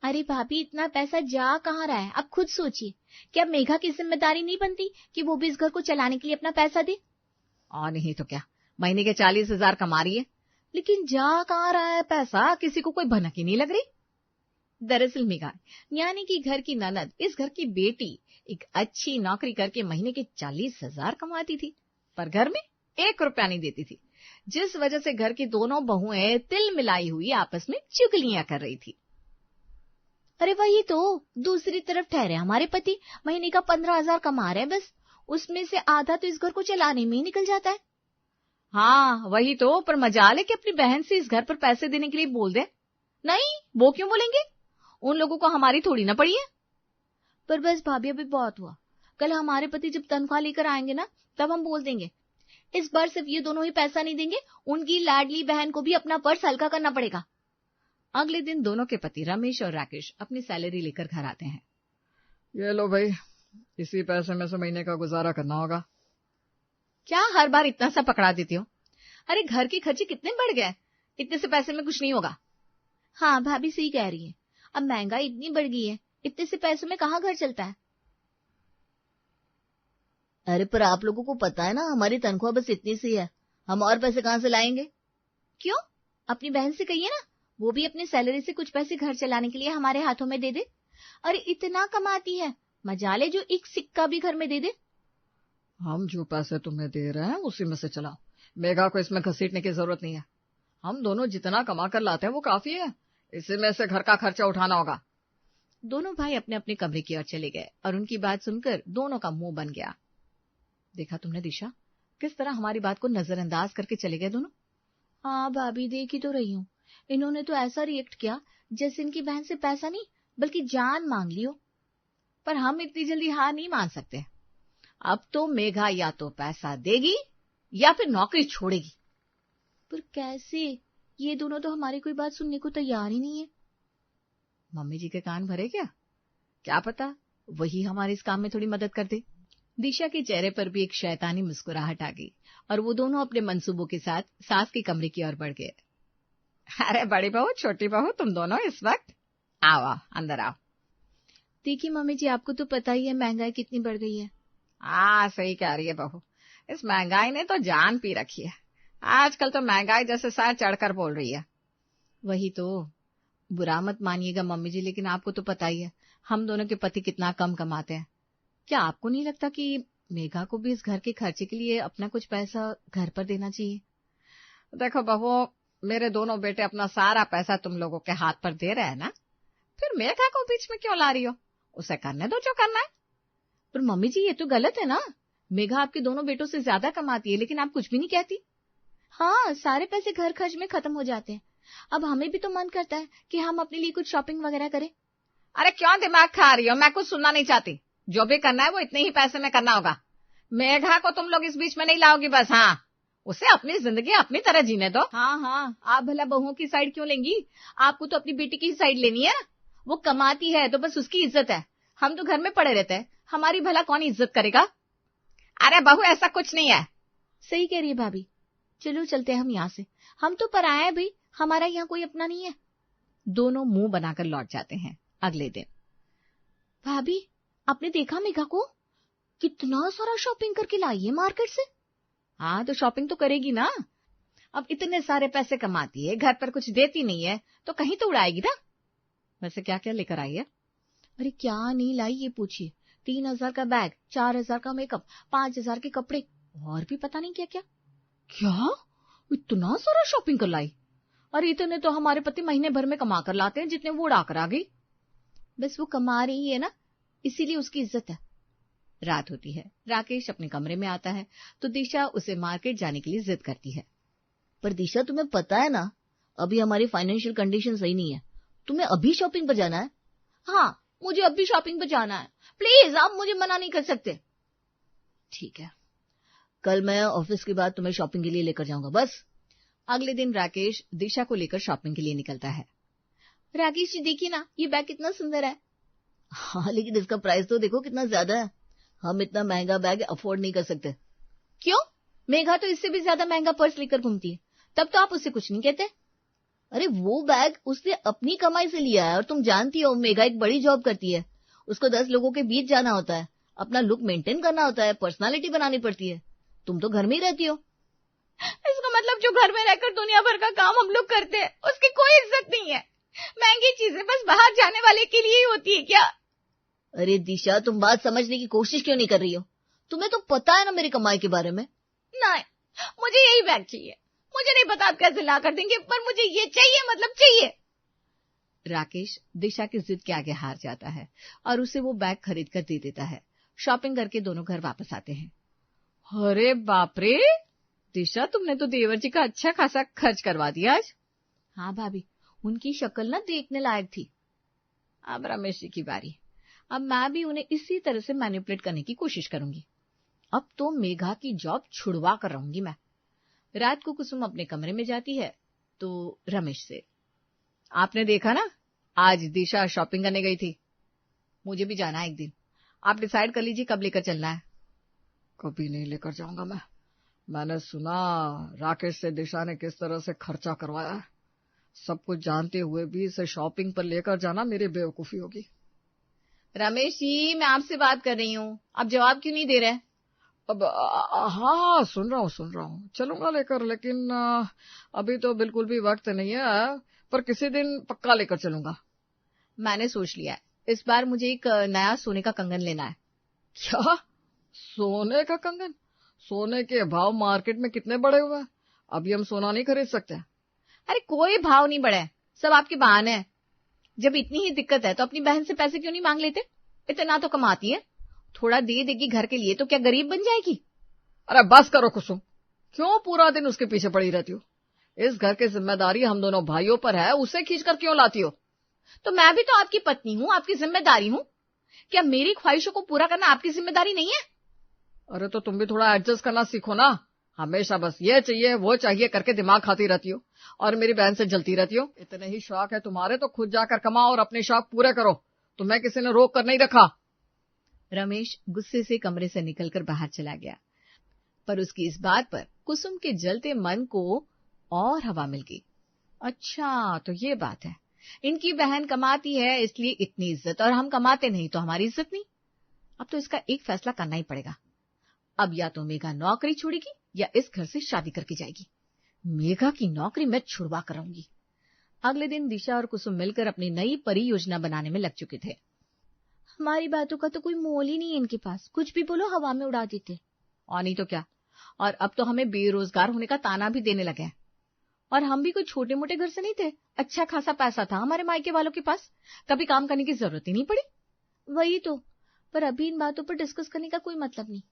अरे भाभी, इतना पैसा जा कहाँ रहा है? अब खुद सोचिए, क्या मेघा की जिम्मेदारी नहीं बनती कि वो भी इस घर को चलाने के लिए अपना पैसा दे? और नहीं तो क्या, महीने के 40,000 कमा रही है, लेकिन जा कहाँ रहा है पैसा, किसी को कोई भनक ही नहीं लग रही। दरअसल मेघा यानी कि घर की ननद, इस घर की बेटी, एक अच्छी नौकरी करके महीने के 40,000 कमाती थी, पर घर में 1 रुपया नहीं देती थी, जिस वजह से घर की दोनों बहुएं तिल मिलाई हुई आपस में चुगलियां कर रही थी। अरे वही तो, दूसरी तरफ ठहरे हमारे पति महीने का 15,000 कमा रहे हैं, बस उसमें से आधा तो इस घर को चलाने में ही निकल जाता है। हाँ वही तो, पर मजाल है कि अपनी बहन से इस घर पर पैसे देने के लिए बोल दे। नहीं, वो क्यों बोलेंगे, उन लोगों को हमारी थोड़ी ना पड़ी है। पर बस भाभी, अभी बहुत हुआ, कल हमारे पति जब तनख्वाह लेकर आएंगे ना, तब हम बोल देंगे। इस बार सिर्फ ये दोनों ही पैसा नहीं देंगे, उनकी लाडली बहन को भी अपना पर्स हल्का करना पड़ेगा। अगले दिन दोनों के पति रमेश और राकेश अपनी सैलरी लेकर घर आते हैं। ये लो भाई, इसी पैसे में से महीने का गुजारा करना होगा। क्या हर बार इतना सा पकड़ा देती हो? अरे घर के खर्चे कितने बढ़ गए, इतने से पैसे में कुछ नहीं होगा। हाँ भाभी, सही कह रही है, अब महंगाई इतनी बढ़ गई है, इतने से पैसों में कहाँ घर चलता है। अरे पर आप लोगों को पता है ना, हमारी तनख्वाह बस इतनी सी है, हम और पैसे कहाँ से लाएंगे? क्यों, अपनी बहन से कहिए ना, वो भी अपनी सैलरी से कुछ पैसे घर चलाने के लिए हमारे हाथों में दे दे। अरे इतना कमाती है, मजाले जो एक सिक्का भी घर में दे दे। हम जो पैसे तुम्हें दे रहे हैं उसी में से चलाओ, मेघा को इसमें घसीटने की जरूरत नहीं है। हम दोनों जितना कमा कर लाते हैं वो काफी है, इसी में से घर का खर्चा उठाना होगा। दोनों भाई अपने अपने कमरे की ओर चले गए और उनकी बात सुनकर दोनों का मुंह बन गया। देखा तुमने दिशा, किस तरह हमारी बात को नजरअंदाज करके चले गए दोनों। हाँ भाभी, देख ही तो रही हूँ, इन्होंने तो ऐसा रिएक्ट किया जैसे इनकी बहन से पैसा नहीं बल्कि जान मांग ली हो। पर हम इतनी जल्दी हार नहीं मान सकते, अब तो मेघा या तो पैसा देगी या फिर नौकरी छोड़ेगी। पर कैसे, ये दोनों तो हमारी कोई बात सुनने को तैयार ही नहीं है। मम्मी जी के कान भरे क्या पता वही हमारे इस काम में थोड़ी मदद कर दे। दिशा के चेहरे पर भी एक शैतानी मुस्कुराहट आ गई और वो दोनों अपने मंसूबों के साथ सास के कमरे की ओर बढ़ गए। अरे बड़ी बहू, छोटी बहू, तुम दोनों इस वक्त आओ, अंदर आओ। देखिए मम्मी जी, आपको तो पता ही है महंगाई कितनी बढ़ गई है। सही कह रही है बहू, इस महंगाई ने तो जान पी रखी है। आजकल तो महंगाई जैसे सर चढ़कर बोल रही है। वही तो, बुरा मत मानिएगा मम्मी जी, लेकिन आपको तो पता ही है हम दोनों के पति कितना कम कमाते हैं। क्या आपको नहीं लगता कि मेघा को भी इस घर के खर्चे के लिए अपना कुछ पैसा घर पर देना चाहिए? देखो बहू, मेरे दोनों बेटे अपना सारा पैसा तुम लोगों के हाथ पर दे रहे हैं ना, फिर मेघा को बीच में क्यों ला रही हो? उसे करने दो जो करना है। पर मम्मी जी, ये तो गलत है ना, मेघा आपके दोनों बेटों से ज्यादा कमाती है लेकिन आप कुछ भी नहीं कहती। हाँ, सारे पैसे घर खर्च में खत्म हो जाते हैं, अब हमें भी तो मन करता है कि हम अपने लिए कुछ शॉपिंग वगैरह करें। अरे क्यों दिमाग खा रही हो, मैं कुछ सुनना नहीं चाहती, जो भी करना है वो इतने ही पैसे में करना होगा। मेघा को तुम लोग इस बीच में नहीं लाओगी बस। हाँ, उसे अपनी जिंदगी अपनी तरह जीने दो। हाँ, आप भला बहुओं की साइड क्यों लेंगी, आपको तो अपनी बेटी की साइड लेनी है। वो कमाती है तो बस उसकी इज्जत है, हम तो घर में पड़े रहते हैं, हमारी भला कौन इज्जत करेगा। अरे बहू, ऐसा कुछ नहीं है। सही कह रही है भाभी, चलो चलते हैं हम यहाँ से, हम तो पराए हैं भाई, हमारा यहाँ कोई अपना नहीं है। दोनों मुंह बनाकर लौट जाते हैं। अगले दिन, भाभी आपने देखा मेघा को, कितना सारा शॉपिंग करके लाई है मार्केट से। हाँ तो शॉपिंग तो करेगी ना, अब इतने सारे पैसे कमाती है, घर पर कुछ देती नहीं है तो कहीं तो उड़ाएगी ना। वैसे क्या क्या लेकर आई है? अरे क्या नहीं लाई ये पूछिए, 3,000 का बैग, 4,000 का मेकअप, 5,000 के कपड़े, और भी पता नहीं क्या क्या। क्या इतना सारा शॉपिंग कर लाई? अरे इतने तो हमारे पति महीने भर में कमा कर लाते हैं, जितने वो उड़ा कर आ गई। बस वो कमा रही है ना, इसीलिए उसकी इज्जत है। रात होती है, राकेश अपने कमरे में आता है तो दिशा उसे मार्केट जाने के लिए जिद करती है। पर दिशा, तुम्हें पता है ना, अभी हमारी फाइनेंशियल कंडीशन सही नहीं है, तुम्हें अभी शॉपिंग पर जाना है। हाँ, मुझे अभी शॉपिंग पर जाना है, प्लीज आप मुझे मना नहीं कर सकते। ठीक है, कल मैं ऑफिस के बाद तुम्हें शॉपिंग के लिए लेकर जाऊंगा बस। अगले दिन राकेश दिशा को लेकर शॉपिंग के लिए निकलता है। राकेश जी देखिए ना, ये बैग कितना सुंदर है। हाँ, लेकिन इसका प्राइस तो देखो कितना ज्यादा है, हम इतना महंगा बैग अफोर्ड नहीं कर सकते। क्यों, मेघा तो इससे भी ज्यादा महंगा पर्स लेकर घूमती है, तब तो आप उससे कुछ नहीं कहते। अरे वो बैग उसने अपनी कमाई से लिया है, और तुम जानती हो मेघा एक बड़ी जॉब करती है, उसको 10 लोगों के बीच जाना होता है, अपना लुक मेंटेन करना होता है, पर्सनालिटी बनानी पड़ती है। तुम तो घर में ही रहती हो। इसका मतलब जो घर में रहकर दुनिया भर का काम हम लोग करते हैं उसकी कोई इज्जत नहीं है। महंगी चीजें बस बाहर जाने वाले के लिए ही होती है क्या? अरे दिशा, तुम बात समझने की कोशिश क्यों नहीं कर रही हो? तुम्हें तो पता है ना मेरी कमाई के बारे में। नहीं, मुझे यही बैग चाहिए। मुझे नहीं पता आप कैसे ला कर देंगे, पर मुझे ये चाहिए, मतलब चाहिए। राकेश दिशा की जिद के आगे हार जाता है और उसे वो बैग खरीद कर दे देता है। शॉपिंग करके दोनों घर वापस आते हैं। अरे बाप रे दिशा, तुमने तो देवर जी का अच्छा खासा खर्च करवा दिया आज। हाँ भाभी, उनकी शक्ल ना देखने लायक थी। अब रमेश जी की बारी। अब मैं भी उन्हें इसी तरह से मैनिपुलेट करने की कोशिश करूंगी। अब तो मेघा की जॉब छुड़वा कर रहूंगी मैं। रात को कुसुम अपने कमरे में जाती है तो रमेश से, आपने देखा ना, आज दिशा शॉपिंग करने गई थी। मुझे भी जाना है एक दिन। आप डिसाइड कर लीजिए कब लेकर चलना है। कभी नहीं लेकर जाऊंगा मैं। मैंने सुना राकेश से दिशा ने किस तरह से खर्चा करवाया है। सब कुछ जानते हुए भी इसे शॉपिंग पर लेकर जाना मेरी बेवकूफी होगी। रमेश जी, मैं आपसे बात कर रही हूँ, आप जवाब क्यों नहीं दे रहे? अब हाँ, सुन रहा हूँ, चलूंगा लेकर, लेकिन अभी तो बिल्कुल भी वक्त नहीं है, पर किसी दिन पक्का लेकर चलूंगा। मैंने सोच लिया है, इस बार मुझे एक नया सोने का कंगन लेना है। क्या? सोने का कंगन? सोने के भाव मार्केट में कितने बढ़े हुए हैं, अभी हम सोना नहीं खरीद सकते। अरे कोई भाव नहीं बढ़े, सब आपके बहाने हैं। जब इतनी ही दिक्कत है तो अपनी बहन से पैसे क्यों नहीं मांग लेते? इतना तो कमाती है, थोड़ा दे देगी घर के लिए तो क्या गरीब बन जाएगी? अरे बस करो कुसुम, क्यों पूरा दिन उसके पीछे पड़ी रहती हो? इस घर की जिम्मेदारी हम दोनों भाइयों पर है, उसे खींचकर क्यों लाती हो? तो मैं भी तो आपकी पत्नी हूँ, आपकी जिम्मेदारी हूँ। क्या मेरी ख्वाहिशों को पूरा करना आपकी जिम्मेदारी नहीं है? अरे तो तुम भी थोड़ा एडजस्ट करना सीखो ना। हमेशा बस ये चाहिए वो चाहिए करके दिमाग खाती रहती हो और मेरी बहन से जलती रहती हो। इतने ही शौक है तुम्हारे तो खुद जाकर कमाओ और अपने शौक पूरे करो, तुम्हें किसी ने रोक कर नहीं रखा। रमेश गुस्से से कमरे से निकलकर बाहर चला गया, पर उसकी इस बात पर कुसुम के जलते मन को और हवा मिल गई। अच्छा तो ये बात है, इनकी बहन कमाती है इसलिए इतनी इज्जत, और हम कमाते नहीं तो हमारी इज्जत नहीं। अब तो इसका एक फैसला करना ही पड़ेगा। अब या तो मेघा नौकरी छोड़ेगी या इस घर से शादी करके जाएगी। मेघा की नौकरी मैं छुड़वा कर रहूंगी। अगले दिन दिशा और कुसुम मिलकर अपनी नई परियोजना बनाने में लग चुके थे। हमारी बातों का तो कोई मोल ही नहीं है इनके पास, कुछ भी बोलो हवा में उड़ा देते। और नहीं तो क्या, और अब तो हमें बेरोजगार होने का ताना भी देने लगे हैं। और हम भी कोई छोटे मोटे घर से नहीं थे, अच्छा खासा पैसा था हमारे मायके वालों के पास, कभी काम करने की जरूरत ही नहीं पड़ी। वही तो, पर अभी इन बातों पर डिस्कस करने का कोई मतलब नहीं।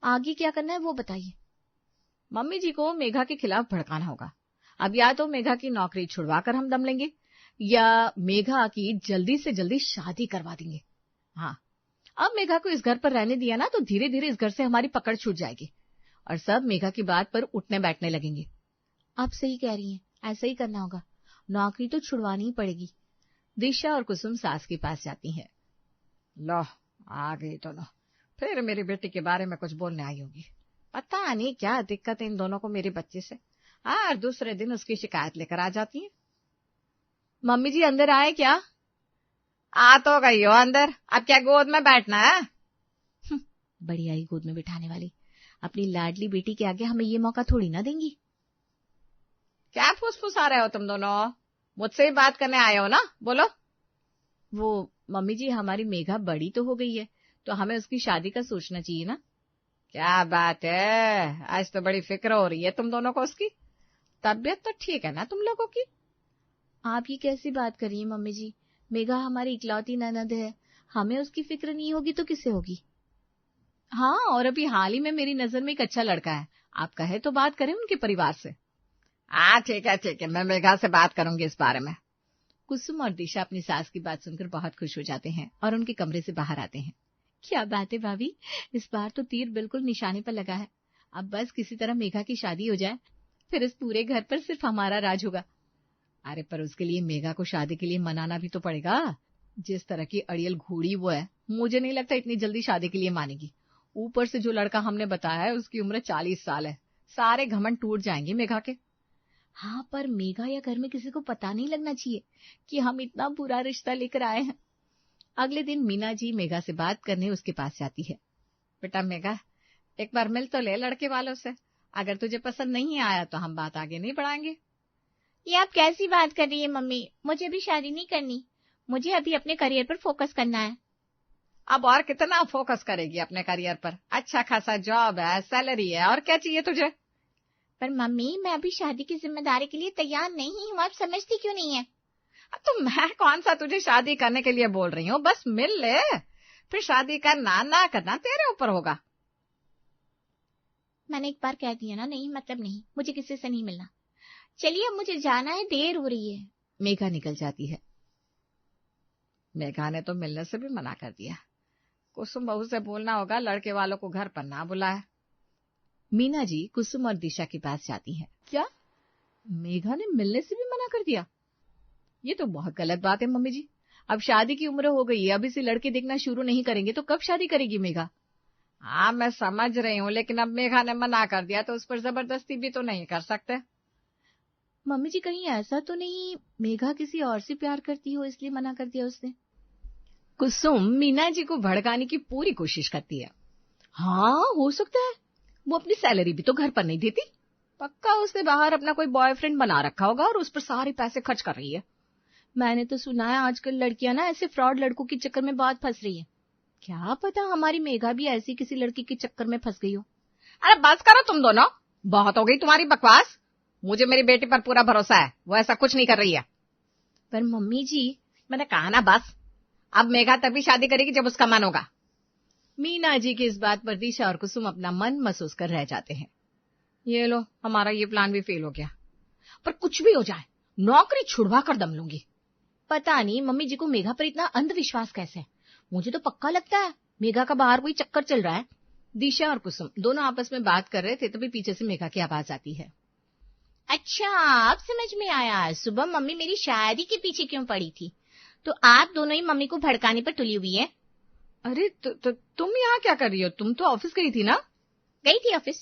आगे क्या करना है वो बताइए। मम्मी जी को मेघा के खिलाफ भड़काना होगा। अब या तो मेघा की नौकरी छुड़वा कर हम दम लेंगे या मेघा की जल्दी से जल्दी शादी करवा देंगे। हाँ, अब मेघा को इस घर पर रहने दिया ना तो धीरे धीरे इस घर से हमारी पकड़ छूट जाएगी और सब मेघा की बात पर उठने बैठने लगेंगे। आप सही कह रही हैं, ऐसा ही करना होगा, नौकरी तो छुड़वानी ही पड़ेगी। दिशा और कुसुम सास के पास जाती हैं। लो आ गई तो लो, फिर मेरी बेटी के बारे में कुछ बोलने आई होगी। पता नहीं क्या दिक्कत है इन दोनों को मेरे बच्चे से, हर दूसरे दिन उसकी शिकायत लेकर आ जाती है। मम्मी जी अंदर आए क्या? आ तो गई हो अंदर, अब क्या गोद में बैठना है? बड़ी आई गोद में बिठाने वाली, अपनी लाडली बेटी के आगे हमें ये मौका थोड़ी ना देंगी। क्या फुसफुसा रहे हो तुम दोनों? मुझसे ही बात करने आए हो ना, बोलो। वो मम्मी जी, हमारी मेघा बड़ी तो हो गई है तो हमें उसकी शादी का सोचना चाहिए ना। क्या बात है, आज तो बड़ी फिक्र हो रही है तुम दोनों को उसकी। तबीयत तो ठीक है ना तुम लोगों की? आप ये कैसी बात कर रही हैं मम्मी जी, मेघा हमारी इकलौती ननद है, हमें उसकी फिक्र नहीं होगी तो किसे होगी। हाँ, और अभी हाल ही में मेरी नजर में एक अच्छा लड़का है, आप कहे तो बात करें उनके परिवार से। हाँ ठीक है, मैं मेघा से बात करूंगी इस बारे में। कुसुम और दिशा अपनी सास की बात सुनकर बहुत खुश हो जाते हैं और उनके कमरे से बाहर आते हैं। क्या बात है भाभी, इस बार तो तीर बिल्कुल निशाने पर लगा है। अब बस किसी तरह मेघा की शादी हो जाए, फिर इस पूरे घर पर सिर्फ हमारा राज होगा। अरे पर उसके लिए मेघा को शादी के लिए मनाना भी तो पड़ेगा। जिस तरह की अड़ियल घोड़ी वो है, मुझे नहीं लगता इतनी जल्दी शादी के लिए मानेगी। ऊपर से जो लड़का हमने बताया है उसकी उम्र 40 साल है, सारे घमंड टूट जाएंगे मेघा के। हाँ, पर मेघा या घर में किसी को पता नहीं लगना चाहिए कि हम इतना बुरा रिश्ता लेकर आए हैं। अगले दिन मीना जी मेघा से बात करने उसके पास जाती है। बेटा मेघा, एक बार मिल तो ले लड़के वालों से। अगर तुझे पसंद नहीं आया तो हम बात आगे नहीं बढ़ाएंगे। ये आप कैसी बात कर रही है मम्मी? मुझे अभी शादी नहीं करनी, मुझे अभी अपने करियर पर फोकस करना है। अब और कितना फोकस करेगी अपने करियर पर? अच्छा खासा जॉब है, सैलरी है, और क्या चाहिए तुझे? पर मम्मी, मैं अभी शादी की जिम्मेदारी के लिए तैयार नहीं हूँ, आप समझती क्यों नहीं है? तो मैं कौन सा तुझे शादी करने के लिए बोल रही हूँ, बस मिल ले, फिर शादी करना ना करना तेरे ऊपर होगा। मैंने एक बार कह दिया ना, नहीं मतलब नहीं, मुझे किसी से नहीं मिलना। चलिए अब मुझे जाना है, देर हो रही है। मेघा निकल जाती है। मेघा ने तो मिलने से भी मना कर दिया। कुसुम बहू से बोलना होगा लड़के वालों को घर पर ना बुलाए। मीना जी कुसुम और दिशा के पास जाती हैं। क्या मेघा ने मिलने से भी मना कर दिया? ये तो बहुत गलत बात है मम्मी जी। अब शादी की उम्र हो गई है, अब इसे लड़के देखना शुरू नहीं करेंगे तो कब शादी करेगी मेघा? हाँ मैं समझ रही हूँ, लेकिन अब मेघा ने मना कर दिया तो उस पर जबरदस्ती भी तो नहीं कर सकते। मम्मी जी, कहीं ऐसा तो नहीं मेघा किसी और से प्यार करती हो इसलिए मना कर दिया उसने? कुसुम मीना जी को भड़काने की पूरी कोशिश करती है। हाँ हो सकता है, वो अपनी सैलरी भी तो घर पर नहीं देती। पक्का उसने बाहर अपना कोई बॉयफ्रेंड बना रखा होगा और उस पर सारे पैसे खर्च कर रही है। मैंने तो सुना है आजकल लड़कियां ना ऐसे फ्रॉड लड़कों के चक्कर में बहुत फंस रही है। क्या पता हमारी मेघा भी ऐसी किसी लड़की के चक्कर में फंस गई हो। अरे बस करो तुम दोनों, बहुत हो गई तुम्हारी बकवास। मुझे मेरी बेटी पर पूरा भरोसा है, वो ऐसा कुछ नहीं कर रही है। पर मम्मी जी, मैंने कहा ना बस, अब मेघा तभी शादी करेगी जब उसका मन होगा। मीना जी की इस बात पर दिशा और कुसुम अपना मन महसूस कर रह जाते हैं। ये लो, हमारा ये प्लान भी फेल हो गया। पर कुछ भी हो जाए, नौकरी छुड़वा कर दम लूंगी। पता नहीं मम्मी जी को मेघा पर इतना अंधविश्वास कैसे है। मुझे तो पक्का लगता है मेघा का बाहर कोई चक्कर चल रहा है। दिशा और कुसुम दोनों आपस में बात कर रहे थे, तभी पीछे से मेघा की आवाज आती है। अच्छा, अब समझ में आया सुबह मम्मी मेरी शादी के पीछे क्यों पड़ी थी। तो आप दोनों ही मम्मी को भड़काने पर तुली हुई है। अरे तुम यहाँ क्या कर रही हो? तुम तो ऑफिस गई थी ना? गई थी ऑफिस,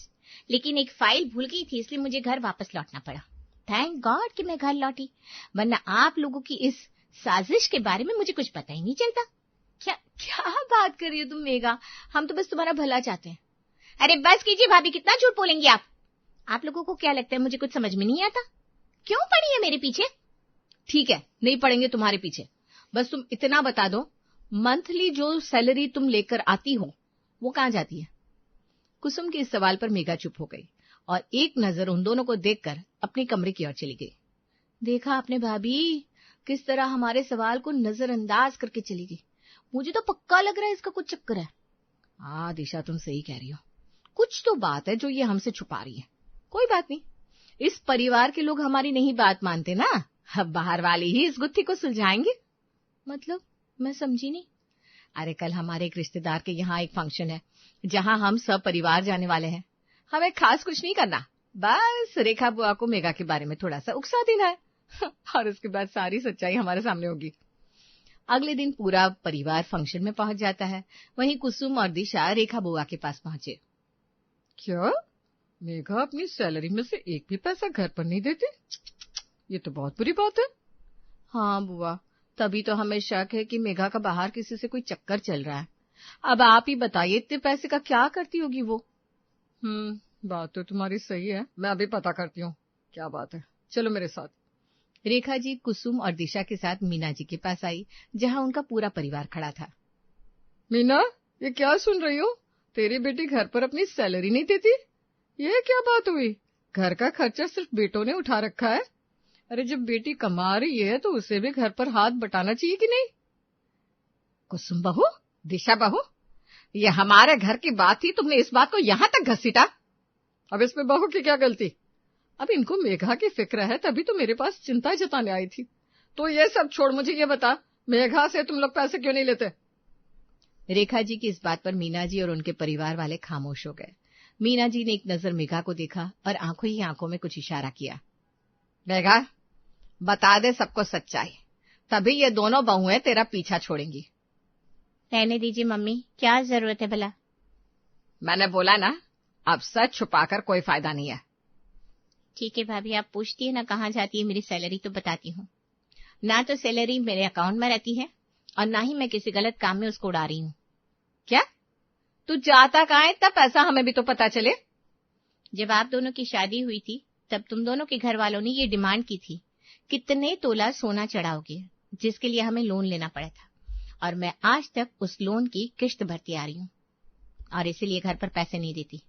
लेकिन एक फाइल भूल गई थी, इसलिए मुझे घर वापस लौटना पड़ा। थैंक गॉड कि मैं घर लौटी, वरना आप लोगों की इस साजिश के बारे में मुझे कुछ पता ही नहीं चलता। क्या बात कर रही हो तुम मेघा, हम तो बस तुम्हारा भला चाहते हैं। अरे बस कीजिए भाभी, कितना झूठ बोलेंगी आप लोगों को क्या लगता है मुझे कुछ समझ में नहीं आता? क्यों पड़ी है मेरे पीछे? ठीक है, नहीं पड़ेंगे तुम्हारे पीछे, बस तुम इतना बता दो, मंथली जो सैलरी तुम लेकर आती हो वो कहाँ जाती है? कुसुम के इस सवाल पर मेघा चुप हो गई और एक नजर उन दोनों को देखकर अपने कमरे की ओर चली गई। देखा आपने भाभी, किस तरह हमारे सवाल को नजरअंदाज करके चली गई। मुझे तो पक्का लग रहा है इसका कुछ चक्कर है। हाँ दिशा, तुम सही कह रही हो, कुछ तो बात है जो ये हमसे छुपा रही है। कोई बात नहीं, इस परिवार के लोग हमारी नहीं बात मानते ना, अब बाहर वाले ही इस गुत्थी को सुलझाएंगे। मतलब मैं समझी नहीं। अरे कल हमारे एक रिश्तेदार के यहाँ एक फंक्शन है जहाँ हम सब परिवार जाने वाले हैं। हमें खास कुछ नहीं करना, बस रेखा बुआ को मेघा के बारे में थोड़ा सा उकसा देना है और उसके बाद सारी सच्चाई हमारे सामने होगी। अगले दिन पूरा परिवार फंक्शन में पहुंच जाता है। वहीं कुसुम और दिशा रेखा बुआ के पास पहुंचे। क्या मेघा अपनी सैलरी में से एक भी पैसा घर पर नहीं देती? ये तो बहुत बुरी बात है। हाँ बुआ, तभी तो हमें शक है कि मेघा का बाहर किसी से कोई चक्कर चल रहा है। अब आप ही बताइए, इतने पैसे का क्या करती होगी वो? बात तो तुम्हारी सही है, मैं अभी पता करती हूँ क्या बात है, चलो मेरे साथ। रेखा जी कुसुम और दिशा के साथ मीना जी के पास आई, जहाँ उनका पूरा परिवार खड़ा था। मीना, ये क्या सुन रही हो? तेरी बेटी घर पर अपनी सैलरी नहीं देती, ये क्या बात हुई? घर का खर्चा सिर्फ बेटों ने उठा रखा है। अरे जब बेटी कमा रही है तो उसे भी घर पर हाथ बटाना चाहिए कि नहीं? कुसुम बहू, दिशा बहू, ये हमारे घर की बात थी, तुमने इस बात को यहाँ तक घसीटा। अब इसमें बहू की क्या गलती? अब इनको मेघा की फिक्र है, तभी तो मेरे पास चिंता जताने आई थी। तो ये सब छोड़, मुझे ये बता, मेघा से तुम लोग पैसे क्यों नहीं लेते? रेखा जी की इस बात पर मीना जी और उनके परिवार वाले खामोश हो गए। मीना जी ने एक नजर मेघा को देखा और आंखों ही आंखों में कुछ इशारा किया। मेघा, बता दे सबको सच्चाई, तभी ये दोनों बहुएं तेरा पीछा छोड़ेंगी। रहने दीजिए मम्मी, क्या जरूरत है भला? मैंने बोला ना, अब सच छुपाकर कोई फायदा नहीं है। ठीक है भाभी, आप पूछती है ना कहाँ जाती है मेरी सैलरी तो बताती हूँ। ना तो सैलरी मेरे अकाउंट में रहती है और ना ही मैं किसी गलत काम में उसको उड़ा रही हूँ। क्या? तू जाता कहाँ है इतना पैसा, हमें भी तो पता चले। जब आप दोनों की शादी हुई थी तब तुम दोनों के घर वालों ने ये डिमांड की थी कितने तोला सोना चढ़ाओगे, जिसके लिए हमें लोन लेना पड़ा था, और मैं आज तक उस लोन की किश्त भरती आ रही हूँ और इसीलिए घर पर पैसे नहीं देती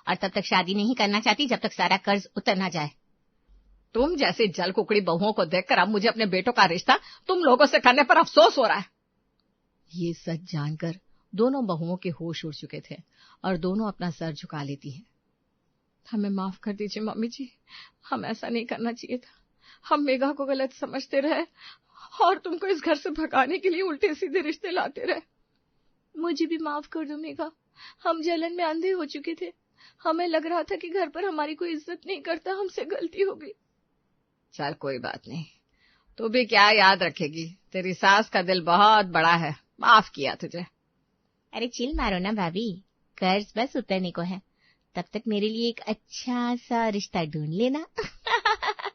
और तब तक शादी नहीं करना चाहती जब तक सारा कर्ज उतर ना जाए। तुम जैसे जल कुकड़ी बहुओं को देखकर अब मुझे अपने बेटों का रिश्ता तुम लोगों से करने पर अफसोस हो रहा है। ये सच जानकर दोनों बहुओं के होश उड़ चुके थे और दोनों अपना सर झुका लेती हैं। हमें माफ कर दीजिए मम्मी जी, हम ऐसा नहीं करना चाहिए था। हम मेघा को गलत समझते रहे और तुमको इस घर से भगाने के लिए उल्टे सीधे रिश्ते लाते रहे। मुझे भी माफ कर दो मेघा, हम जलन में अंधे हो चुके थे। हमें लग रहा था कि घर पर हमारी कोई इज्जत नहीं करता, हमसे गलती हो गई। चल कोई बात नहीं, तू भी क्या याद रखेगी, तेरी सास का दिल बहुत बड़ा है, माफ किया तुझे। अरे चिल मारो ना भाभी, कर्ज बस उतरने को है, तब तक मेरे लिए एक अच्छा सा रिश्ता ढूंढ लेना।